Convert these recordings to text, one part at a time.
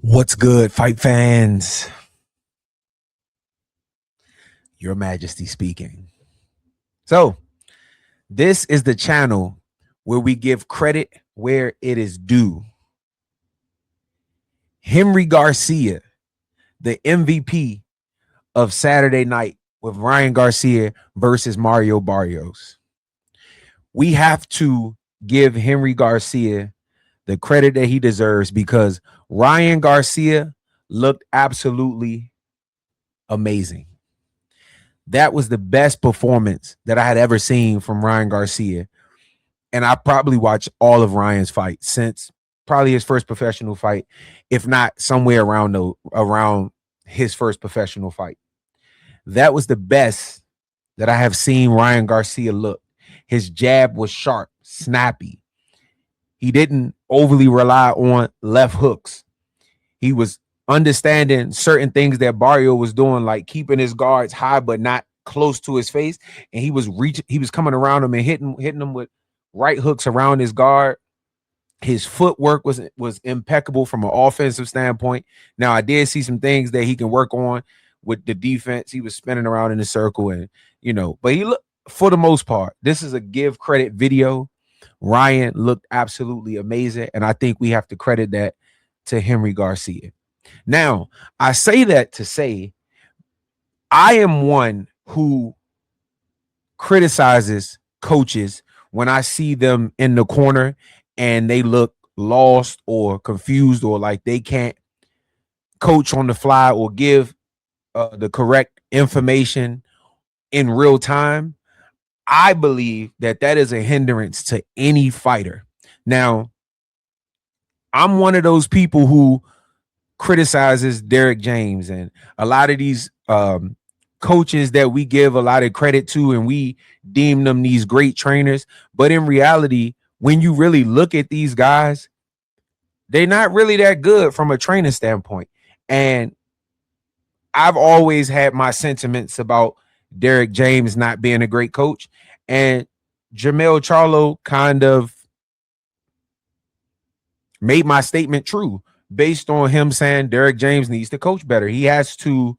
What's good, fight fans? Your Majesty speaking. So, this is the channel where we give credit where it is due. Henry Garcia, the MVP of Saturday night with Ryan Garcia versus Mario Barrios. We have to give Henry Garcia the credit that he deserves because Ryan Garcia looked absolutely amazing. That was the best performance that I had ever seen from Ryan Garcia. And I probably watched all of Ryan's fights since probably his first professional fight, if not somewhere around his first professional fight. That was the best that I have seen Ryan Garcia look. His jab was sharp, snappy. He didn't overly rely on left hooks. He was understanding certain things that Barrio was doing, like keeping his guards high but not close to his face, and he was coming around him and hitting him with right hooks around his guard. His footwork was impeccable from an offensive standpoint. Now, I did see some things that he can work on with the defense. He was spinning around in a circle, and but he looked, for the most part, this is a give credit video. Ryan looked absolutely amazing, and I think we have to credit that to Henry Garcia. Now, I say that to say I am one who criticizes coaches when I see them in the corner and they look lost or confused or like they can't coach on the fly or give the correct information in real time. I believe that is a hindrance to any fighter. Now, I'm one of those people who criticizes Derek James and a lot of these coaches that we give a lot of credit to, and we deem them these great trainers. But in reality, when you really look at these guys, they're not really that good from a training standpoint. And I've always had my sentiments about Derek James not being a great coach, and Jermell Charlo kind of made my statement true based on him saying Derek James needs to coach better. He has to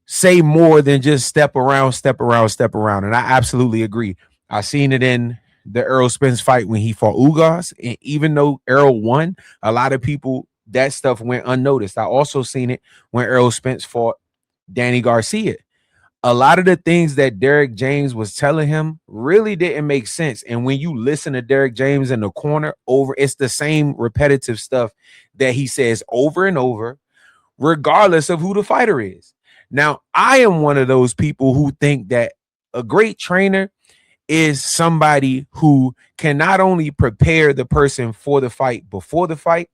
say more than just step around. And I absolutely agree. I seen it in the Errol Spence fight when he fought Ugas, and even though Errol won, a lot of people, that stuff went unnoticed. I also seen it when Errol Spence fought Danny Garcia. A lot of the things that Derek James was telling him really didn't make sense. And when you listen to Derek James in the corner it's the same repetitive stuff that he says over and over, regardless of who the fighter is. Now, I am one of those people who think that a great trainer is somebody who can not only prepare the person for the fight before the fight,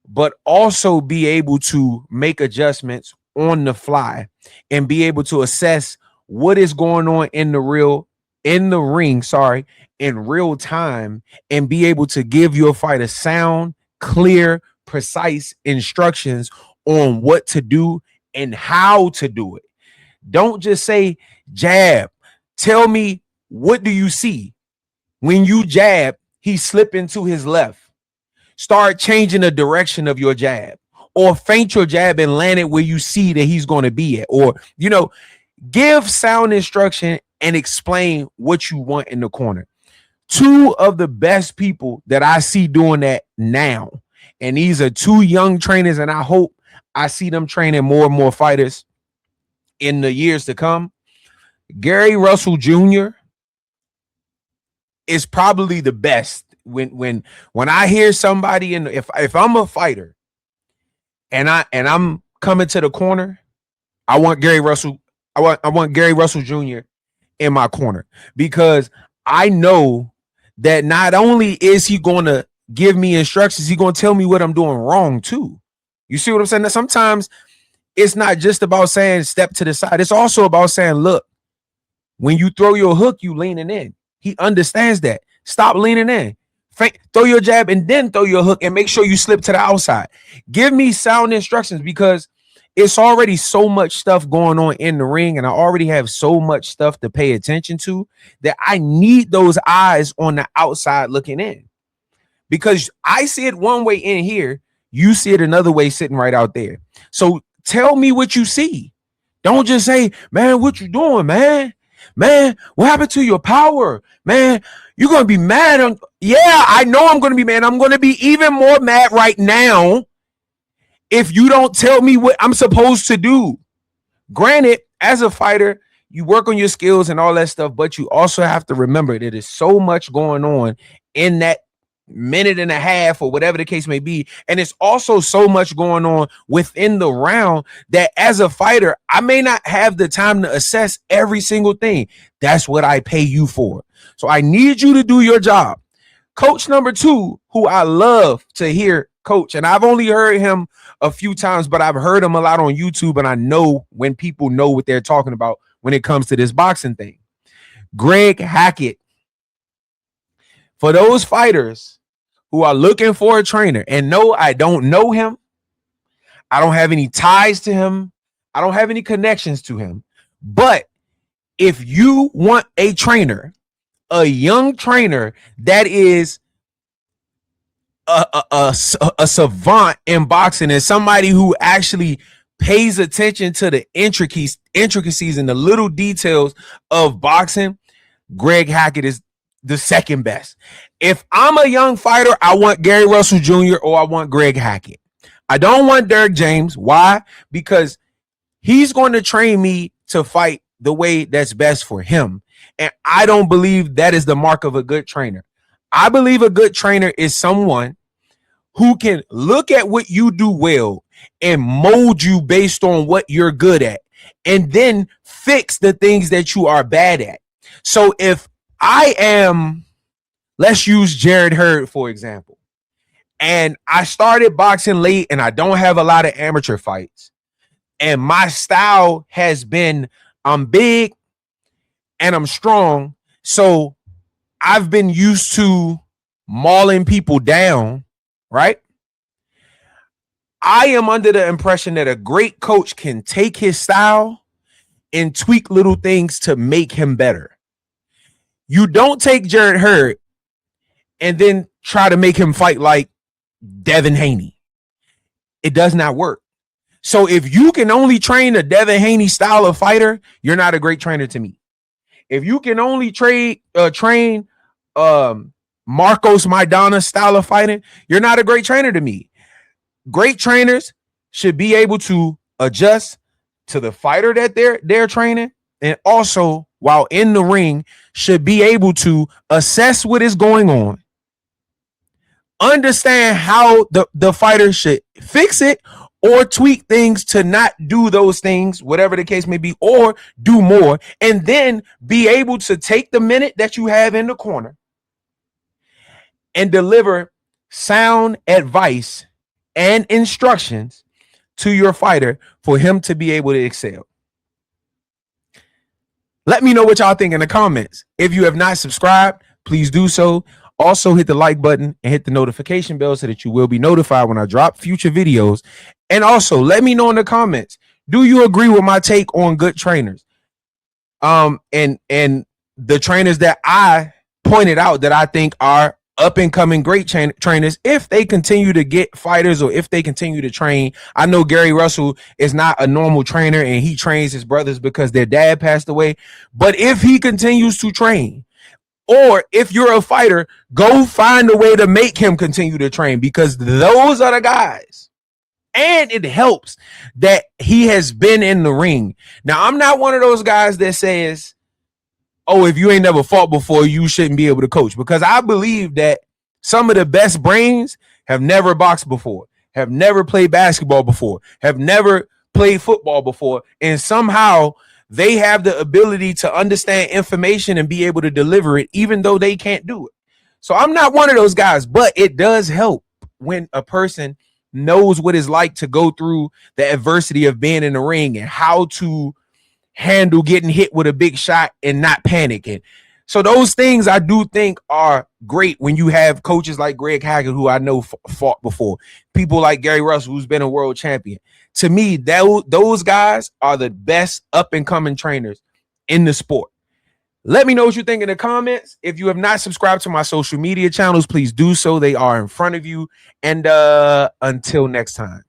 but also be able to make adjustments on the fly and be able to assess what is going on in the ring, in real time, and be able to give your fighter sound, clear, precise instructions on what to do and how to do it. Don't just say jab. Tell me, what do you see? When you jab, he slip into his left. Start changing the direction of your jab, or feint your jab and land it where you see that he's going to be at, or give sound instruction and explain what you want in the corner. Two of the best people that I see doing that now, and these are two young trainers, and I hope I see them training more and more fighters in the years to come. Gary Russell Jr. is probably the best. When I hear somebody if I'm a fighter and I'm coming to the corner, I want Gary Russell. I want Gary Russell Jr. in my corner, because I know that not only is he going to give me instructions, he's going to tell me what I'm doing wrong too. You see what I'm saying? That sometimes it's not just about saying step to the side. It's also about saying, look, when you throw your hook, you leaning in. He understands that. Stop leaning in. Throw your jab and then throw your hook, and make sure you slip to the outside. Give me sound instructions, because it's already so much stuff going on in the ring, and I already have so much stuff to pay attention to, that I need those eyes on the outside looking in. Because I see it one way in here, You see it another way sitting right out there. So tell me what you see. Don't just say, man, what you doing, man? Man, what happened to your power? Man, you're going to be mad. Yeah, I know I'm going to be mad. I'm going to be even more mad right now if you don't tell me what I'm supposed to do. Granted, as a fighter, you work on your skills and all that stuff, but you also have to remember that there's so much going on in that minute and a half or whatever the case may be. And it's also so much going on within the round that as a fighter, I may not have the time to assess every single thing. That's what I pay you for. So I need you to do your job. Coach number 2, who I love to hear coach, and I've only heard him a few times, but I've heard him a lot on YouTube, and I know when people know what they're talking about when it comes to this boxing thing. Greg Hackett. For those fighters who are looking for a trainer, and no, I don't know him. I don't have any ties to him. I don't have any connections to him. But if you want a trainer, a young trainer that is a savant in boxing and somebody who actually pays attention to the intricacies and the little details of boxing, Greg Hackett is the second best. If I'm a young fighter, I want Gary Russell Jr. or I want Greg Hackett. I don't want Derek James. Why? Because he's going to train me to fight the way that's best for him. And I don't believe that is the mark of a good trainer. I believe a good trainer is someone who can look at what you do well and mold you based on what you're good at, and then fix the things that you are bad at. So if I am, let's use Jared Hurd, for example, and I started boxing late and I don't have a lot of amateur fights, and my style has been, I'm big and I'm strong. So I've been used to mauling people down, right? I am under the impression that a great coach can take his style and tweak little things to make him better. You don't take Jared Hurd and then try to make him fight like Devin Haney. It does not work. So if you can only train a Devin Haney style of fighter, you're not a great trainer to me. If you can only train Marcos Maidana style of fighting, you're not a great trainer to me. Great trainers should be able to adjust to the fighter that they're training, and also while in the ring should be able to assess what is going on, understand how the fighter should fix it or tweak things to not do those things, whatever the case may be, or do more, and then be able to take the minute that you have in the corner and deliver sound advice and instructions to your fighter for him to be able to excel. Let me know what y'all think in the comments. If you have not subscribed, please do so. Also hit the like button and hit the notification bell so that you will be notified when I drop future videos. And also let me know in the comments, do you agree with my take on good trainers? And the trainers that I pointed out that I think are up and coming great trainers, if they continue to get fighters or if they continue to train. I know Gary Russell is not a normal trainer and he trains his brothers because their dad passed away. But if he continues to train, or if you're a fighter, go find a way to make him continue to train, because those are the guys. And it helps that he has been in the ring. Now, I'm not one of those guys that says, oh, if you ain't never fought before, you shouldn't be able to coach, because I believe that some of the best brains have never boxed before, have never played basketball before, have never played football before, and somehow they have the ability to understand information and be able to deliver it, even though they can't do it. So I'm not one of those guys, but it does help when a person knows what it's like to go through the adversity of being in the ring and how to handle getting hit with a big shot and not panicking. So those things I do think are great when you have coaches like Greg Hackett, who I know fought before, people like Gary Russell, who's been a world champion. To me, those guys are the best up and coming trainers in the sport. Let me know what you think in the comments. If you have not subscribed to my social media channels, please do so. They are in front of you. And until next time.